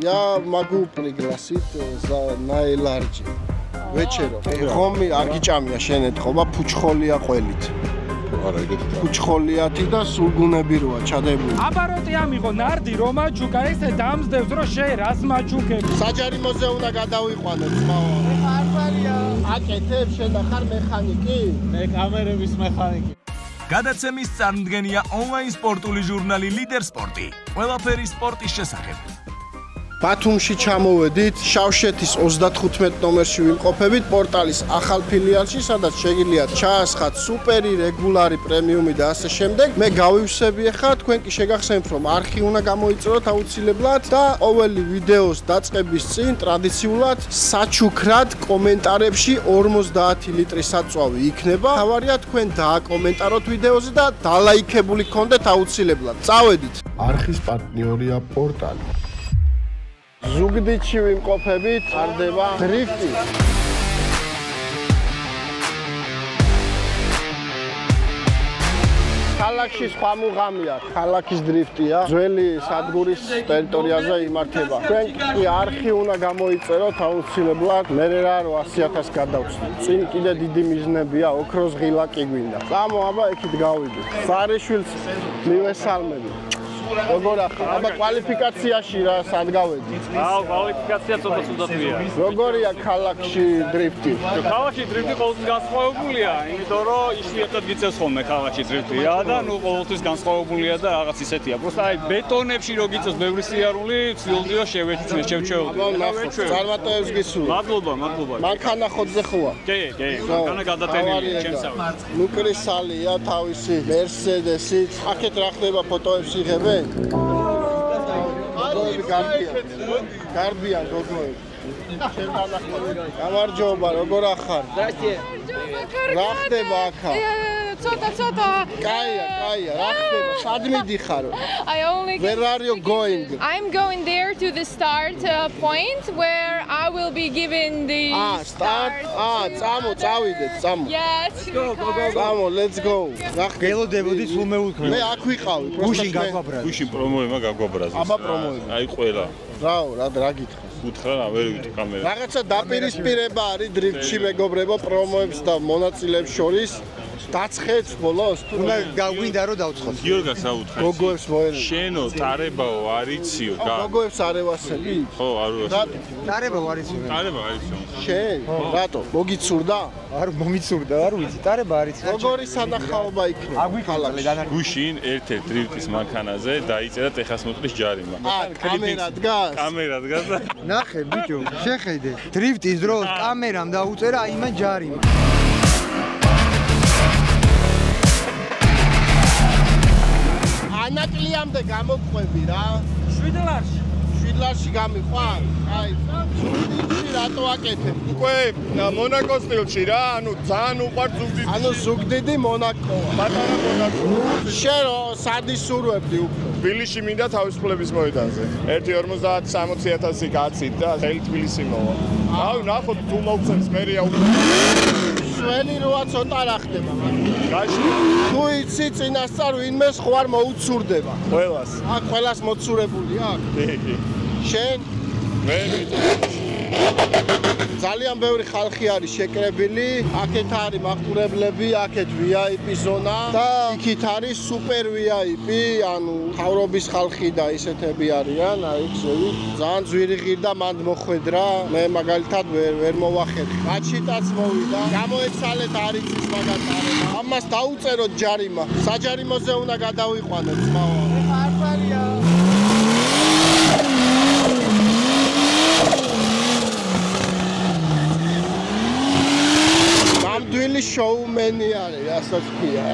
Я могу пригласить на эларджи. Вечером. ხომი აგიჭამია შენ ეთქობა ფუჩხოლია ყველით. არა, ეგეთი და. ფუჩხოლიათი და სულგუნები როა ჩადებული. აბაროტი ამიღო ნარდი რომ აჩუკა ესე დამსდევს რომ შე რას მაჩუკები. საჯარიმოზე უნდა გადავიყვანო ძმაო. ხარბარია. აკეთებ შენ ახარ მექანიკი? მე კამერების მექანიკი. გადაცემის წარმდგენია ონლაინ სპორტული ჟურნალი ლიდერ სპორტი. ყველაფერი სპორტის შესახებ. ბათუმში ჩამოვედით, შავშეთის 35 ნომერში ვიმყოფებით პორტალის ახალ ფილიალში, სადაც შეგიძლიათ ჩაასხათ სუპერი, რეგულარი, პრემიუმი და ასე შემდეგ. მე გავივსები ახლა, თქვენ კი შეგახსენებთ, რომ არხი უნდა გამოიწვიოთ აუცილებლად და ყოველი ვიდეოს დაწყების წინ ტრადიციულად საჩუქრად კომენტარებში 50 ლიტრი საწვავი იქნება. თავარია თქვენ დააკომენტაროთ ვიდეოზე და დალაიქებული გქონდეთ აუცილებლად. წავედით. არხის პარტნიორია პორტალი. ზუგდიდში ვიმყოფებით, არდება დრიფტი. ქალაქში სხვა მუღამია, ქალაქის დრიფტია, ძველი სადგურის ტერიტორიაზე იმართება. თქვენ კი არხი უნდა გამოიწეროთ აუცილებლად, მე რა 100,000 გადავწყვეტ. წინ კიდე დიდი მიზნებია, ოქროს ღილა კი გვინდა. წამო, აბა ეკით გავიდი. სარიშვილს მივესალმები. როგორ ახლა? აბა კვალიფიკაციაში რა სად გავედი? აუ, კვალიფიკაცია ცოტა სუდათია. როგორია ქალაქში დრიფტი? ქალაქში დრიფტი ყოველთვის განსხვავებულია, იმიტომ რომ იშვიათად გიწევს ხოლმე ქალაქში დრიფტია და ნუ ყოველთვის განსხვავებულია და რაღაც ისეთია. просто აი ბეტონებში რო გიწევს ბევრი სიარული, ცდილობდიო შევეჩვენო. აბა ნახოთ, წარმატებებს გისურვებთ. მადლობა, მადლობა. მანქანა ხოძე ხოა? კი, მანქანა გადატენილია ჩემსავე. ნუკრისალია თავისი მერსედესით. აქეთ რა ხდება ფოტოებს იღებენ? გარბიან გოგოები. გამარჯობა, როგორ ახარ? რა ხდება აქა? ცოტა. კაია, რა ხდება? სად მიდიხარ? Where are you going? I'm going there to the start point where I will be given the start. წავიდეთ, წამო. Yes. Come on, let's go. გელოდებოდი სულ მეუთხნე. მე აქ ვიყავი, გუშინ გაგვაბრაზ. გუშინ პრომოება გაგვაბრაზეს. აბა პრომოება. აი ყველა. რა გითხრას? უთხრა რა ვერ ვიტყვი კამერა. რაღაცა დაპირისპირება არის დრიფტში მეგობრებო პრომოებს და მონაწილეებს შორის. დაცხეთ ბოლოს თუ უნდა გაგვინდა რომ დავცხოთ. გიორგას აუთხე. გოგოებს მოერე. შენო ტარებაო არიციო. გოგოებს არევასები? ხო, არევასები. ტარება არიციო. ტარება არიციო. შენ? რატო? მოგიცურდა? არ მომიცურდა, არ ვიცი. ტარება არის. როგორი სანახაობა იქნება? აგვიქალე გუშინ ერთ-ერთ დრიფტის მანქანაზე დაიწერა ტეხასმოწყლის ჯარიმა. კამერა დგას. კამერა დგას და ნახე ბიჭო, შეხედე. დრიფტის დროს კამერამ დაუწერა აი მან ჯარიმა. ანაკლიამდე გამოგყვები რა. 7 ლარში. 7 ლარში გამიყვან? აი, ზუგდიდში რატო აკეთებ? უკვე მონაკოს სტილში რა, ანუ ძალიან უყვართ ზუგდიდი. ანუ ზუგდიდი მონაკოა. პატარა მონაკო. შენ სად ისურვებდი უფრო? თბილისში მინდა თავისუფლების მოედანზე. 1.50-60,000 კაცით და მთელი თბილისი მოვა. აუ, ნახოთ თუ მოგცემს მერია უკვე. შვენი როა ცოტა რა ხდება. გაჩნდა. თუ იცი წინასწარ ვინმე სხვა არ მოუცურდება. ყველას. აქ ყველას მოცურებული აქ. კი. შენ? მე ძალიან ბევრი ხალხი არის შეკრებილი. აქეთ არის მაყურებლები, აქეთ VIP ზონა და იქით არის super VIP, ანუ თავრობის ხალხი და ისეთები არიან, აი ხსოვი. ძალიან ძვირი ღირდა მანდ მოხვედრა. მე მაგალითად ვერ მოვახერხი. მაჩიტაც მოვიდა. გამოეცალეთ არიცის მაგატარება. ამას დაუწეროთ ჯარიმა. საჯარიმოზე უნდა გადავიყვანოთ, ძმაო. ხარბარია. მამდვილი შოუმენი არის, რასაც ქვია.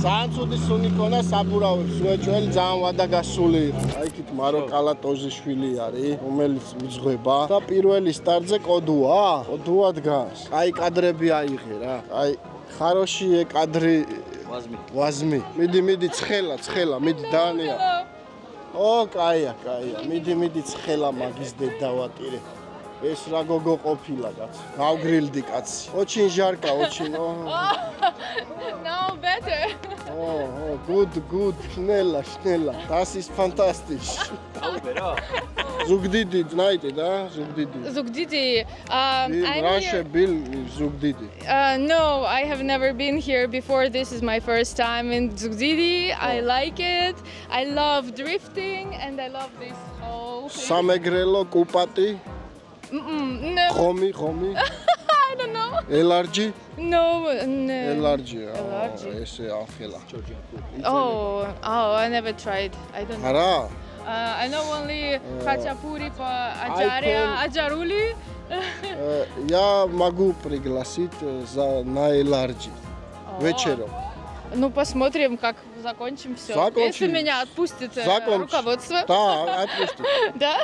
ძალიან ცუდი სუნი ქონა საბურავებს, უეჭველი ძალიან ვადაგასული იყო. აი იქით მარო კალატოზიშვილი არის, რომელიც უძღვება და პირველი სტარტზე კოდუა დგას. აი კადრები აიღე რა. აი ხაროში კადრი ვაზმი. მიდი ცხელა, მიდი დანია. ო, კაია. მიდი ცხელა მაგის დედავატირე. ეს რა გოგო ყოფილა კაცი. გავგრილდი კაცი. Очень жарко, очень. Now better. Oh, good. Schnella. Das ist fantastisch. Zugdidi, знаете, да? Zugdidi. Russia Bill Zugdidi. No, I have never been here before. This is my first time in Zugdidi. I like it. I love drifting and I love this whole thing. Samegrelo, Kupati. No. Xomi. I don't know. Elarji? No. Elarji. Ese Angela. Oh, I never tried. I don't know. Ara? I know only Khachapuri, Ajaruli. Я могу пригласить на Elarji. Вечером. Ну, посмотрим, как закончим все. Если меня отпустит руководство. Да, отпустит. Да?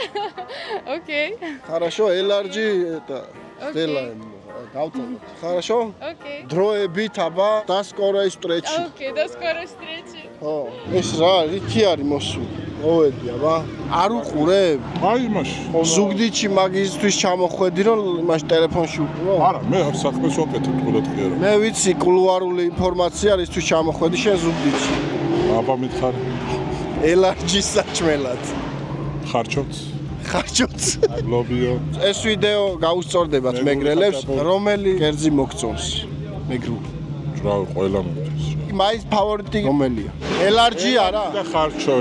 Окей. Хорошо, Elarji это сделаем. Хорошо? Окей. დროებით აბა და скорой встречи. Окей, до скорой встречи. ხო, ეს რა, რითი არის მოსული? მოვედი აბა. არ უყურებ? აი იმაში. ზუგდიდში მაგისთვის ჩამოხვედი რომ იმაში ტელეფონში უყურო? არა, მე საქმეს ვაკეთებ ყოველდღიურად. მე ვიცი კულუარული ინფორმაცია რისთვის ჩამოხვედი შენ ზუგდიდში. აბა მითხარი. ელარჯის საჭმელად. ხარჩოც. ლობიო. ეს ვიდეო გაუსწორდებათ მეგრელებს, რომელი კერძი მოგწონს? მეგრულ. რა, ყველა მომწონს. მაის ფავორიტი რომელია? ელარჯი არა? და ხარჩო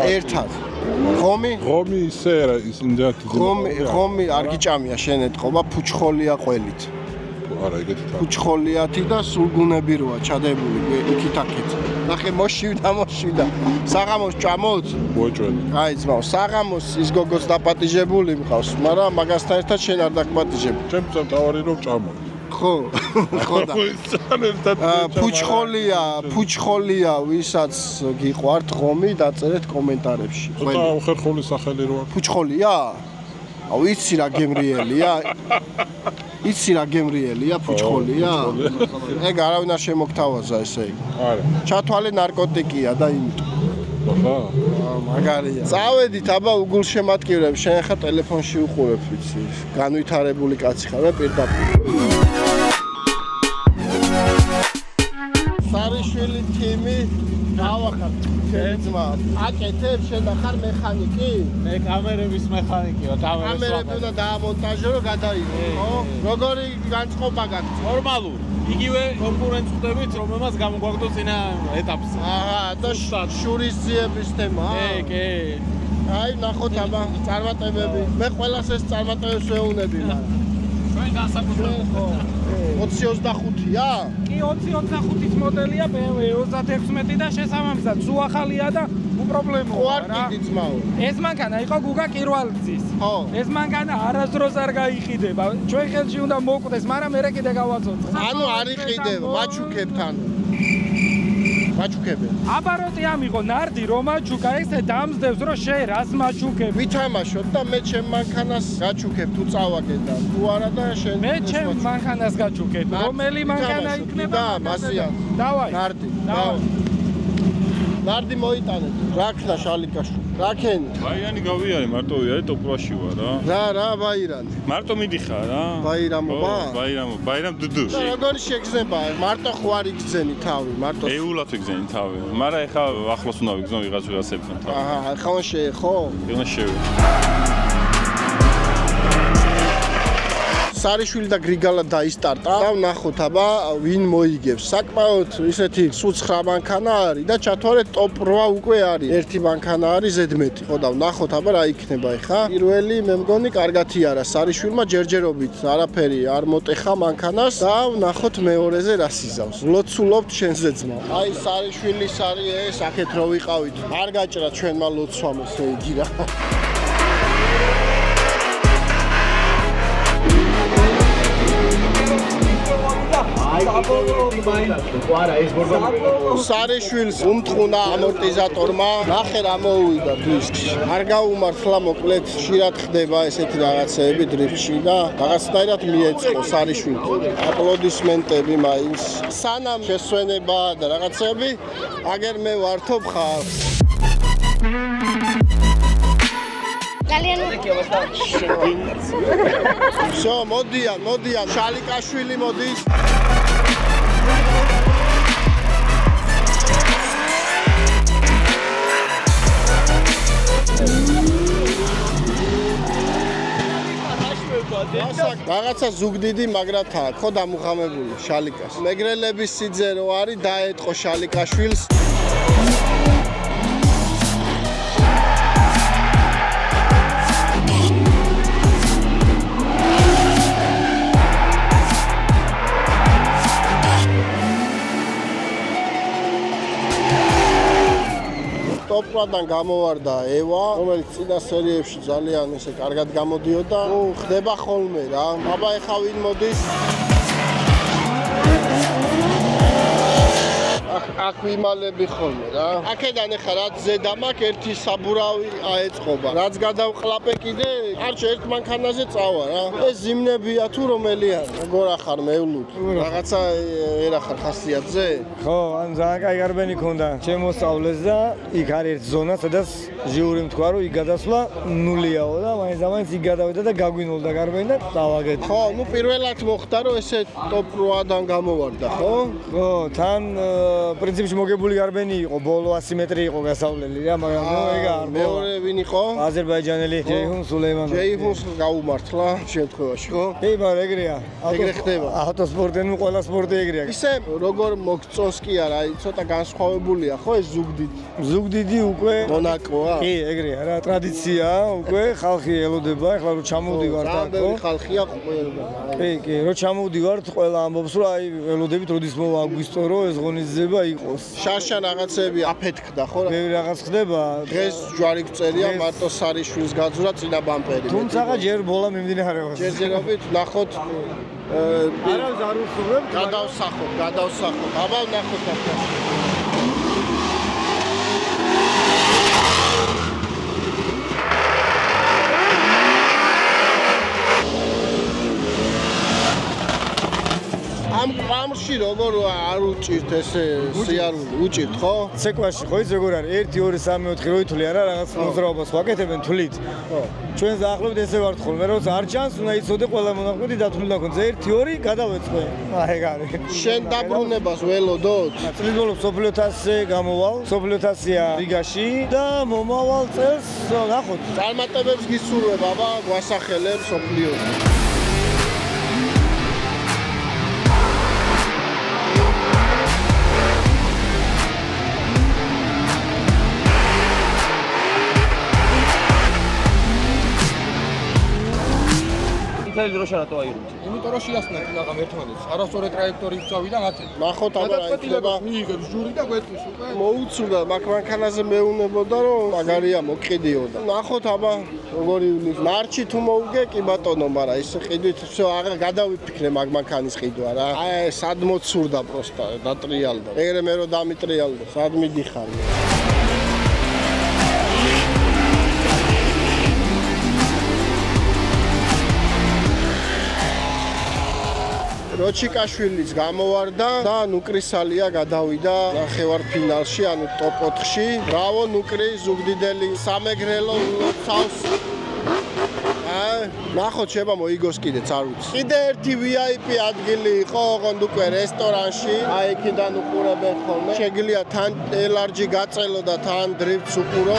ერთად. ხომი? ხომი ისე რა, ის ინდიათი. ხომი არ გიჭამია შენ ეთყობა ფუჩხოლია ყველით. არა, ეგეთი თქმა. ფუჩხოლიათი და სულგუნები როა ჩადებული იქით-აქეთ. ნახე მოშივდა. საღამოს ჭამოთ? მოჭველი. აი ძმაო, საღამოს ის გოგოს დაპატიჟებული მყავს, მაგრამ მაგასთან ერთად შენ არ დაგპატიჟებ. ჩემს თავარი რომ ჭამო. ხო და ფუჩხოლია, ვისაც გიყვართ ხომი, დაწერეთ კომენტარებში. ცოტა უხერხული სახელი როა. ფუჩხოლია? აუ იცი რა გემრიელია ფუჩხოლია? ეგ არავინ არ შემოგთავაზა ესე იგი. არა. ჩათვალე ნარკოტიკია და იმიტომ. ხო? მაგარია. წავედით აბა უგულშემატკივრებს, შენ ხა ტელეფონში უყურებ ვიცი. განვითარებული კაცი ხარ და პირდაპირ. სარიშვილი თიმი გავახარ. ძმა, აკეთებ შენ და ხარ მექანიკი? მე კამერების მექანიკია, კამერები უნდა დაამონტაჟო რომ გადაიღო, ხო? როგორი განწყობა გაქვს? ნორმალური. იგივე კონკურენტს ხვდებით, რომელმაც გამოგვაგდო წინა ეტაპზე. აჰა, და შურისძიების თემა? კი. აი, ნახოთ აბა, წარმატებები. მე ყველას ეს წარმატებებს ვეუბნები, მაგრამ ჩვენ განსაკუთრებით ხო 2025-ია? კი, 2025-ის მოდელია BMW 36 და შესაბამისად სულ ახალია და უპრობლემოა. ხო არ კიდი ძმაო. ეს მანქანა იყო გუგა კირვალძის. ხო. ეს მანქანა არასდროს არ გაიხიდება. ჩვენ ხელში უნდა მოკვდეს, მაგრამ მე კიდე გავაცოცხლე. ანუ არ იყიდება, მაჩუქებთ ანუ. მაჩუქებენ. აბაროტი ამიღო ნარდი რომ მაჩუკა ესე დამძდევს რომ შე რას მაჩუქებ. ვითამაშოთ და მე ჩემ მანქანას გაჩუქებ თუ წავაგე და თუ არა და შენ მე ჩემ მანქანას გაჩუქებ. რომელი მანქანა იქნება? და მასია. დავაი. ნარდი. ნარდი მოიტანეთ. რა ქნა შალიკაში? რა ქენი? ბაირანი გავიარე, მარტო ვიარე, ტოპროში ვარ რა. რა ბაირანი? მარტო მიდიხარ რა. ბაირამობა? ბაირამ დუდუ. როგორ შეგზნება? მარტო ხო არ იგზენი თავი, მარტო. ეულად ვიგზენი თავი. მაგრამ ეხა ახლოს უნდა ვიგზნო ვიღაცებთან თავი. აჰა, ახლა შეეხო? უნდა შევი. სარიშვილი და გრიგალა დაისტარტა და ვნახოთ აბა ვინ მოიგებს. საკმაოდ ისეთი სუცხრა მანქანა არის და ჩათვალეთ ტოპ 8 უკვე არის. ერთი მანქანა არის Z11. ხო და ვნახოთ აბა რა იქნება ეხა. პირველი მე მგონი კარგათი არა. სარიშვილმა ჯერჯერობით არაფერი არ მოტეხა მანქანას და ვნახოთ მეორეზე რა სიზავს. ლოცულობთ შენზე ძმა. აი სარიშვილის არის ეს აქეთ რო ვიყავით. არ გაჭრა ჩვენმა ლოცვამ ესე იგი რა. სარიშვილს უმთხუნა ამორტიზატორმა ნახე რა მოუვიდა დისკში. არ გაუმართლა მოკლედ ხშირად ხდება ესეთი რაღაცეები დრიფტში და რაღაცნაირად მიეწყო სარიშვილს. აპლოდისმენტები მაინც. სანამ შესვენება და რაღაცეები აგერ მე ვართობ ხალხს. ძალიან Всё, მოდიან, შალიკაშვილი მოდის. რაღაცა ზუგდიდი მაგრათაა, ხო დამუღამებული შალიკას. მეგრელების სიძე რო არის, დაეტყო შალიკაშვილს. ტოპ-8-დან გამოვარდა ევა, რომელიც წინა სერიებში ძალიან ესე კარგად გამოდიოდა. ხდება ხოლმე რა. აბა ეხა ვინ მოდის? აქ ვიმალები ხოლმე რა. აქედან ეხა რაც ზედა მაქვს ერთი საბურავი აეწყობა. რაც გადავყლაპე კიდე, არჩე ერთ მანქანაზე წავა რა. ეს ზიმნებია თუ რომელი არის? როგორ ახარ მევლუთ? რაღაცა ერა ხარ ხასიათზე? ხო, ან ძალიან კაი გარბენი ქონდა. შემოსწავლეს და იქ არის ერთ ზონა, სადაც ჟიური თქვა, რომ იქ გადასვლა ნულიაო და მაინც იქ გადავიდა და გაგვინულდა გარბენი და დავაგეთ. ხო, ნუ პირველად მოხდა, რომ ესე ტოპ-8-დან გამოვარდა, ხო? ხო, თან პრინციპში მოგებული გარბენი იყო, ბოლო 100 მეტრი იყო გასავლელი რა, მაგრამ ნუ ეგა არ მეორე ვინ იყო? აზერბაიჯანელი ჯეიჰუნ სულეიმანოვი. ჯეიჰუნს გაუმართლა შემთხვევაში, ხო? კი, მაგრამ ეგრეა. ეგრე ხდება. ავტოსპორტი ნუ ყველა სპორტი ეგრეა. ისე როგორ მოგწონს კი არა, აი ცოტა განსხვავებულია, ხო ეს ზუგდიდი? ზუგდიდი უკვე მონაკოა? კი, ეგრეა რა, ტრადიციაა, უკვე ხალხი ელოდება, ახლა რო ჩამოვდივართ აქ, ხო? ხალხია ყველა. კი, რო ჩამოვდივართ, ყველა ამბობს, რომ აი ველოდებით როდის მოვა აგვისტო, რომ ეს ღონისძიება იყოს. შარშა რაღაცები აფეთქდა, ხო? ბევრი რაღაც ხდება. დღეს ჯვარი გწერია, მარტო სარიშვილს გაძურა წინა ბამპერი. თუმცა ჯერ ბოლა მიმდინარეობს. ჯერჯერობით ნახოთ არავის არ უსურვებ, გადავსახოთ. აბა ნახოთ ახლა. ამ ყვამში როგორ არ უჭირთ ესე სიარული, უჭირთ ხო? ცეკვაში ხო ის როგორ არის? 1 2 3 4 რო ითვლი არა რაღაც მოძრაობას ვაკეთებენ თვლით. ხო. ჩვენ დაახლოებით ესე ვართ ხოლმე, რომ არ ჩანს, უნდა იცოდე ყველა მონაკვეთი დათვლილი დაკონძე 1 2 გადავეწყე. ეგ არის. შენ დაბრუნებას ველოდოთ? წლის ბოლოს სოფლიო თასზე გამოვალ, სოფლიო თასია რიგაში და მომავალ წელს ნახოთ. წარმატებებს გისურვებ, აბა, გვასახელებ სოფლიოზე. იტალი დროშა რატო აიღოთ? იმიტომ რომ შეასწნათ ნაღამ ერთმანეთს. არასწორი ტრაექტორიით წავიდა მათი. ნახოთ აბა რა იქნება. მიიღებს ჟური და გვეტყვის უკვე. მოუცურდა მაგ მანქანაზე მეუნებოდა რომ მაგარია მოკიდიოდა. ნახოთ აბა როგორი ივლის. მარჩი თუ მოუგე კი ბატონო, მაგრამ ის ყიდვით всё აღარ გადავიფიქრე მაგ მანქანის ყიდვა რა. აი სად მოცურდა პროსტა დატრიალდა. ეგრე მე რო დამიტრიალდა, სად მიდიხარ. როჩიკაშვილიც გამოვარდა და ნუკრისალია გადავიდა ნახევარფინალში, ანუ ტოპ-4-ში. ბრავო ნუკრი, ზუგდიდელი სამეგრელო ულოცავს. ნახოთ შეება მოიგოს კიდეც არ ვიცი. კიდე ერთი VIP ადგილი იყო ოღონდ უკვე რესტორანში. აი იქიდან უყურებენ ხოლმე. შეგიძლია თან LRG გაწელო და თან დრიფტს უყურო.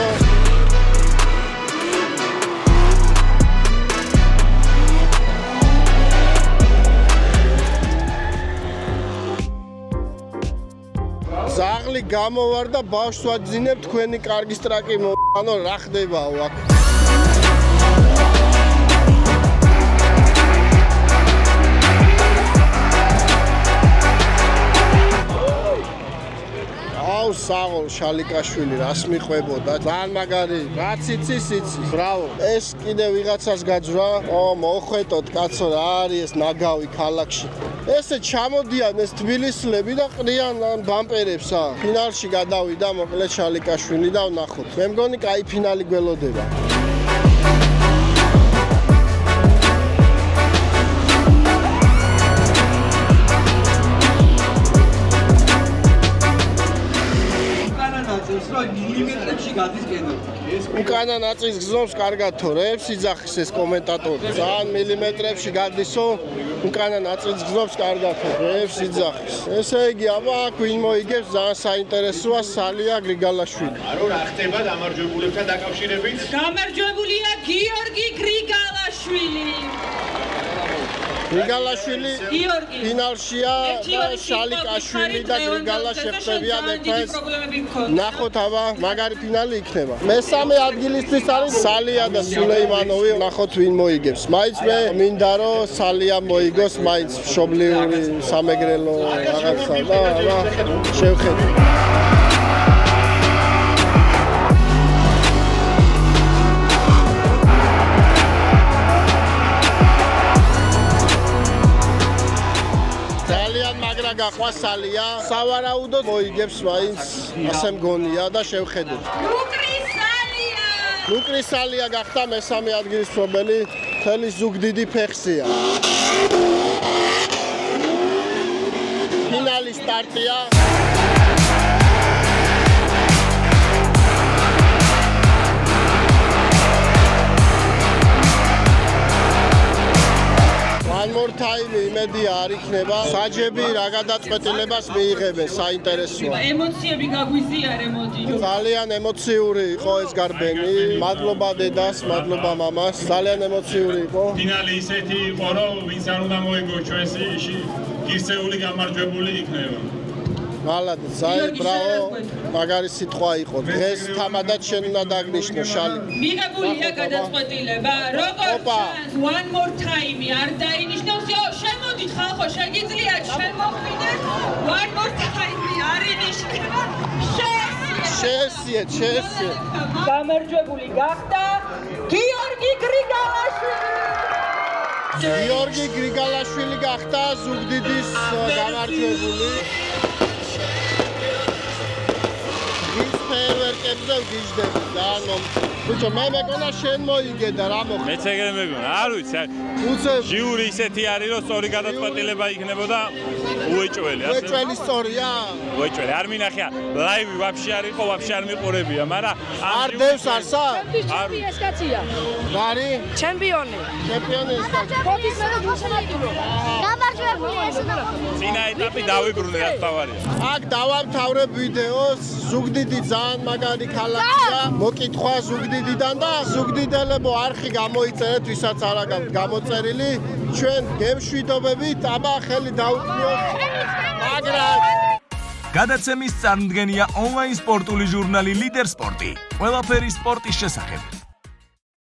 ზაღლი გამოვარდა, ბავშვს ვაძინებ, თქვენი კარგი სტრაკი ანუ რა ხდებაო აქ? აუ საღოლ შალიკაშვილი რას მიყვებოდა? ძალიან მაგარი. რაც იცის, იცის. ბრავო. ეს კიდე ვიღაცას გაძვრა. მოხვეტოთ კაცო, რა არის ეს ნაგავი ქალაქში. ესე ჩამოდიან ეს თბილისლები და ყრიან ბამპერებსა. ფინალში გადავიდა მოკლედ შალიკაშვილი და ვნახოთ. მე მგონი კაი ფინალი გველოდება. მილიმეტრებში გადის კენო. ეს უკანა ნაწილს გზნობს კარგად თორეებს იძახის ეს კომენტატორი. ძალიან მილიმეტრებში გადისო უკანა ნაწილს გზნობს კარგად თორეებს იძახის. ესე იგი, აბა აქ ვინ მოიგებს ძალიან საინტერესოა სალია გრიგალაშვილი. რო რა ხდება გამარჯვებულებთან დაკავშირებით? გამარჯვებულია გიორგი გრიგალაშვილი. გრიგალაშვილი ფინალშია და შალიკაშვილი და გრიგალა შეხვდებიან ერთმანეთს. ნახოთ აბა მაგარი ფინალი იქნება. მესამე ადგილისთვის არის სალია და სულეიმანოვი. ნახოთ ვინ მოიგებს. მაინც მე მინდა რომ სალია მოიგოს, მაინც მშობლიური სამეგრელო რაღაცა და აბა შევხედოთ. გაყვა სალია, სავარაუდოდ მოიგებს მაინც, ასე მგონია და შევხედოთ. ლუკრი სალია გახდა მესამე ადგილის მფლობელი, მთელი ზუგდიდი ფეხსია. ფინალის სტარტია. One more time იმედია არ იქნება. საჯები რა გადაწყვეტილებას მიიღებენ, საინტერესოა. ემოციები გაგვიზიარე მოდი. ძალიან ემოციური იყო ეს გარბენი. მადლობა დედას, მადლობა მამას. ძალიან ემოციური იყო. ფინალი ისეთი იყო, რომ ვინც არ უნდა მოიგო ჩვენსი ღირსეული გამარჯვებული იქნება. მალად, ზაი, ბრავო. მაგარი სიტყვა იყო. დღეს თამადად შენ უნდა დაგნიშნო შალი. მიღებულია გადაწყვეტილება. როგორც ჩანს, one more time არ დაინიშნოს. შემოდით ხალხო, შეგიძლიათ შემოხვიდეთ. One more time არ ინიშნება. შეესიეთ. გამარჯვებული გახდა გიორგი გრიგალაშვილი. გიორგი გრიგალაშვილი გახდა ზუგდიდის გამარჯვებული. ფერვერკებზე ვგიჟდები და ბიჭო მე მეკონა შენ მოიგე და რა მოხდა მეც ეგრე მეგონა არ ვიცი ჟიური ისეთი არის რომ სწორი გადაწყვეტილება იქნებოდა უეჭველი ასე უეჭველი სწორია უეჭველი არ მინახია ლაივი ვაფშე არ იყო ვაფშე არ მიყურებია მაგრამ არ დევს არსა არ ეს კაცია გარი ჩემპიონი ეს კაცი ფოთის მე გასანადგილო გამარჯვებული ეს წინა ეტაპი დავიბრუნე რაც თავარია აქ დავამთავრებ ვიდეოს ზუგდიდი ძალიან მაგარი ქალაქია მოკითხვა ზუგდიდიდან და ზუგდიდელებო არხი გამოიწერეთ ვისაც არ აქვს გამოწერილი ჩვენ გემშვიდობებით აბა ხელი დაუწიოთ მაგრამ გადაცემის წარმდგენია ონლაინ სპორტული ჟურნალი ლიდერ სპორტი ყველაფერი სპორტის შესახებ